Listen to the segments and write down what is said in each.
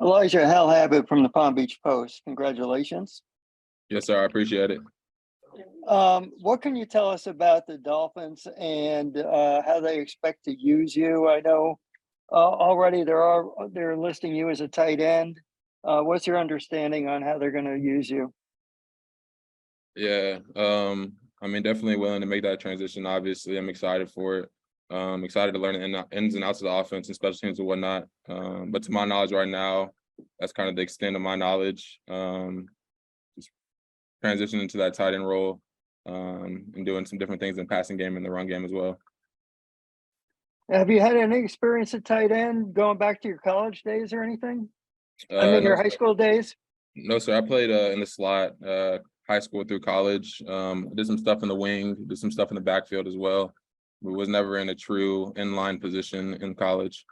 Elijah Higgins from the Palm Beach Post. Congratulations. Yes, sir. I appreciate it. What can you tell us about the Dolphins and how they expect to use you? I know already they're listing you as a tight end. What's your understanding on how they're going to use you? Yeah, definitely willing to make that transition. Obviously, I'm excited for it. Excited to learn the ins and outs of the offense and special teams and whatnot. But to my knowledge right now, that's kind of the extent of my knowledge. Just transitioning into that tight end role and doing some different things in the passing game and the run game as well. Have you had any experience at tight end going back to your college days or anything? No, Your high school days? No, sir. I played in the slot, high school through college. Did some stuff in the wing, did some stuff in the backfield as well. But was never in a true inline position in college.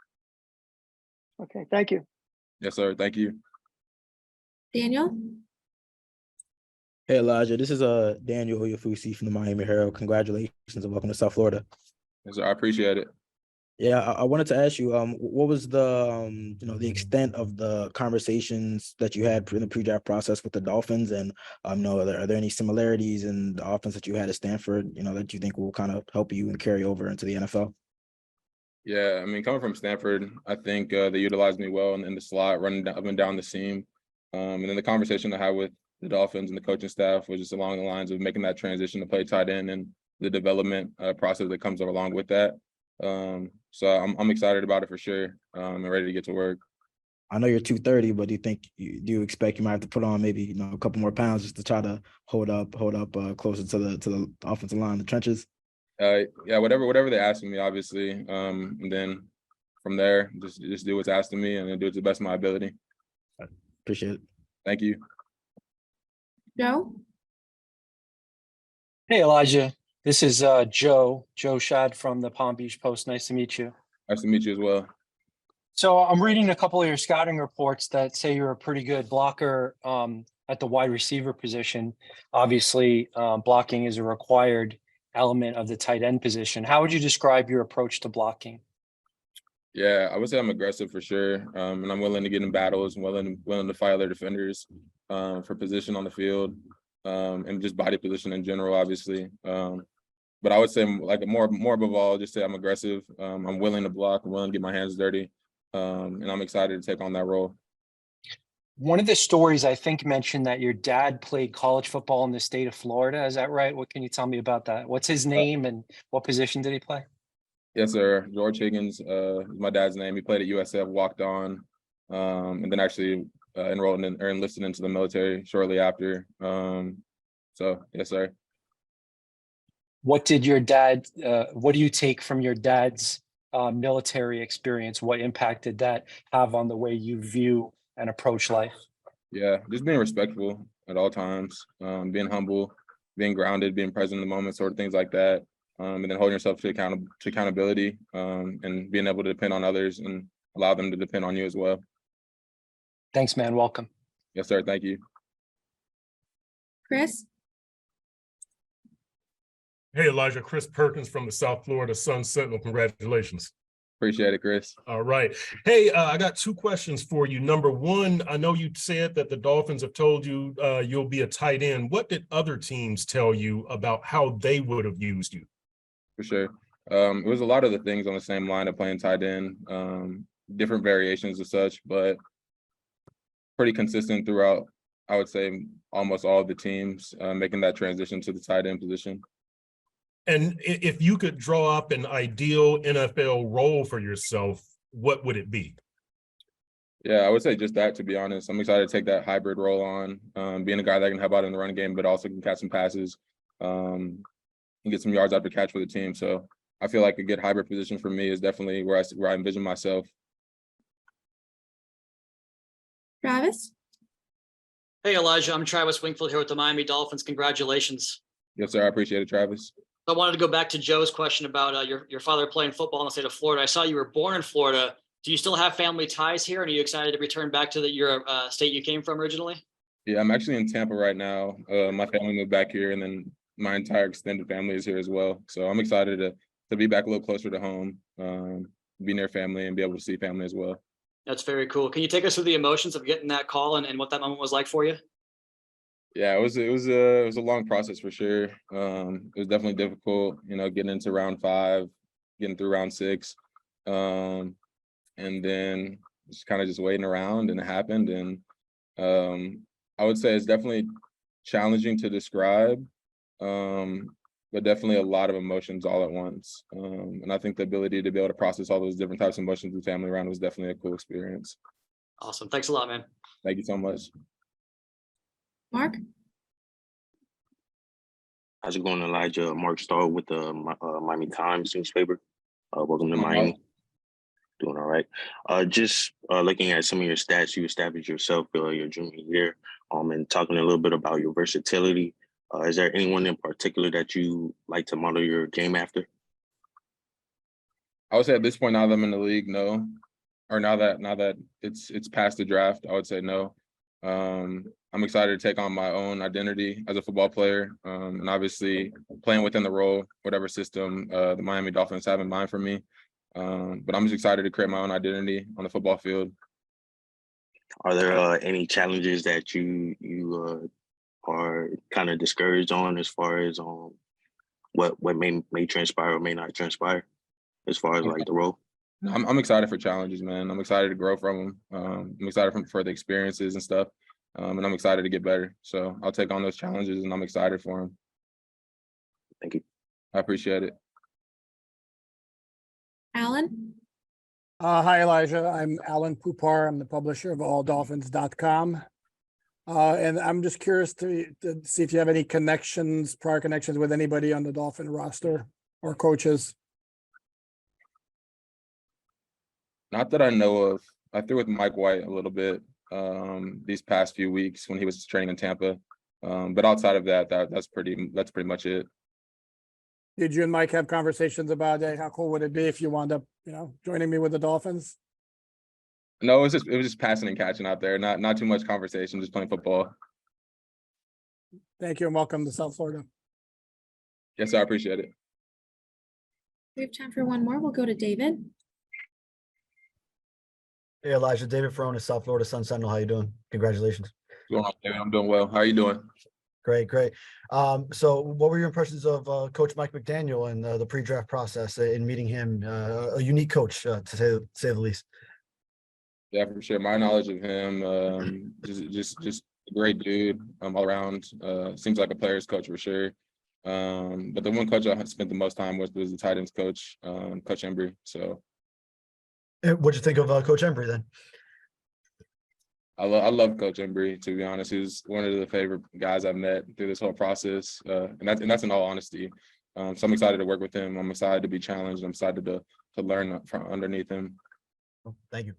Okay, thank you. Yes, sir. Thank you. Daniel? Hey, Elijah. This is Daniel Oyefusi from the Miami Herald. Congratulations and welcome to South Florida. Yes, sir. I appreciate it. Yeah, I wanted to ask you, what was the the extent of the conversations that you had in the pre-draft process with the Dolphins, and are there any similarities in the offense that you had at Stanford, that you think will kind of help you and carry over into the NFL? Yeah, coming from Stanford, I think they utilized me well in the slot, running up and down the seam. And then the conversation I had with the Dolphins and the coaching staff was just along the lines of making that transition to play tight end and the development process that comes along with that. So I'm excited about it for sure. And ready to get to work. I know you're 230, but do you expect you might have to put on maybe a couple more pounds just to try to hold up closer to the offensive line, the trenches? Yeah, whatever they ask of me, obviously. And then from there, just do what's asked of me and then do it to the best of my ability. Appreciate it. Thank you. Joe? Hey, Elijah. This is Joe Schad from the Palm Beach Post. Nice to meet you. Nice to meet you as well. So I'm reading a couple of your scouting reports that say you're a pretty good blocker at the wide receiver position. Obviously, blocking is a required element of the tight end position. How would you describe your approach to blocking? Yeah, I would say I'm aggressive for sure, and I'm willing to get in battles and willing to fight other defenders for position on the field and just body position in general, obviously. But I would say, like, more above all, just say I'm aggressive. I'm willing to block. I'm willing to get my hands dirty, and I'm excited to take on that role. One of the stories I think mentioned that your dad played college football in the state of Florida. Is that right? What can you tell me about that? What's his name and what position did he play? Yes, sir. George Higgins is my dad's name. He played at USF, walked on, and then actually enrolled or enlisted into the military shortly after. So, yes, sir. What do you take from your dad's military experience? What impact did that have on the way you view and approach life? Yeah, just being respectful at all times, being humble, being grounded, being present in the moment, sort of things like that. And then holding yourself to accountability and being able to depend on others and allow them to depend on you as well. Thanks, man. Welcome. Yes, sir. Thank you. Chris? Hey, Elijah. Chris Perkins from the South Florida Sun Sentinel. Congratulations. Appreciate it, Chris. All right. Hey, I got two questions for you. Number one, I know you said that the Dolphins have told you you'll be a tight end. What did other teams tell you about how they would have used you? For sure. It was a lot of the things on the same line of playing tight end, different variations of such, but pretty consistent throughout, I would say, almost all of the teams making that transition to the tight end position. And if you could draw up an ideal NFL role for yourself, what would it be? Yeah, I would say just that, to be honest. I'm excited to take that hybrid role on, being a guy that can help out in the run game, but also can catch some passes and get some yards after catch for the team. So I feel like a good hybrid position for me is definitely where I envision myself. Travis? Hey, Elijah. I'm Travis Wingfield here with the Miami Dolphins. Congratulations. Yes, sir. I appreciate it, Travis. I wanted to go back to Joe's question about your father playing football in the state of Florida. I saw you were born in Florida. Do you still have family ties here? And are you excited to return back to your state you came from originally? Yeah, I'm actually in Tampa right now. My family moved back here, and then my entire extended family is here as well. So I'm excited to be back a little closer to home, be near family, and be able to see family as well. That's very cool. Can you take us through the emotions of getting that call and what that moment was like for you? Yeah, it was a long process for sure. It was definitely difficult, getting into round 5, getting through round 6. And then just waiting around, and it happened. And I would say it's definitely challenging to describe, but definitely a lot of emotions all at once. And I think the ability to be able to process all those different types of emotions with family around was definitely a cool experience. Awesome. Thanks a lot, man. Thank you so much. Mark? How's it going, Elijah? Mark Starr with the Miami Times newspaper. Welcome to Miami. Doing all right. Just looking at some of your stats, you established yourself your junior year, and talking a little bit about your versatility. Is there anyone in particular that you like to model your game after? I would say at this point, now that I'm in the league, no. Or now that it's past the draft, I would say no. I'm excited to take on my own identity as a football player, and obviously playing within the role, whatever system the Miami Dolphins have in mind for me. But I'm just excited to create my own identity on the football field. Are there any challenges that you are kind of discouraged on, as far as what may transpire or may not transpire, as far as like the role? I'm excited for challenges, man. I'm excited to grow from them. I'm excited for the experiences and stuff, and I'm excited to get better. So I'll take on those challenges, and I'm excited for them. Thank you. I appreciate it. Alan? Hi, Elijah. I'm Alan Pupar. I'm the publisher of alldolphins.com. And I'm just curious to see if you have any prior connections with anybody on the Dolphin roster or coaches. Not that I know of. I threw with Mike White a little bit these past few weeks when he was training in Tampa. But outside of that, that's pretty much it. Did you and Mike have conversations about how cool would it be if you wound up, joining me with the Dolphins? No, it was just passing and catching out there. Not too much conversation, just playing football. Thank you and welcome to South Florida. Yes, sir, I appreciate it. We have time for one more. We'll go to David. Hey, Elijah, David Ferrone, South Florida Sun Sentinel. How you doing? Congratulations. What's going on, David? I'm doing well. How are you doing? Great. So what were your impressions of Coach Mike McDaniel and the pre-draft process in meeting him? A unique coach, to say the least. Yeah, for sure. My knowledge of him, just a great dude all around. Seems like a player's coach for sure. But the one coach I spent the most time with was the tight ends coach, Coach Embry. So, What'd you think of Coach Embry then? I love Coach Embry, to be honest. He's one of the favorite guys I've met through this whole process, and that's in all honesty. So I'm excited to work with him. I'm excited to be challenged. I'm excited to learn from underneath him. Thank you.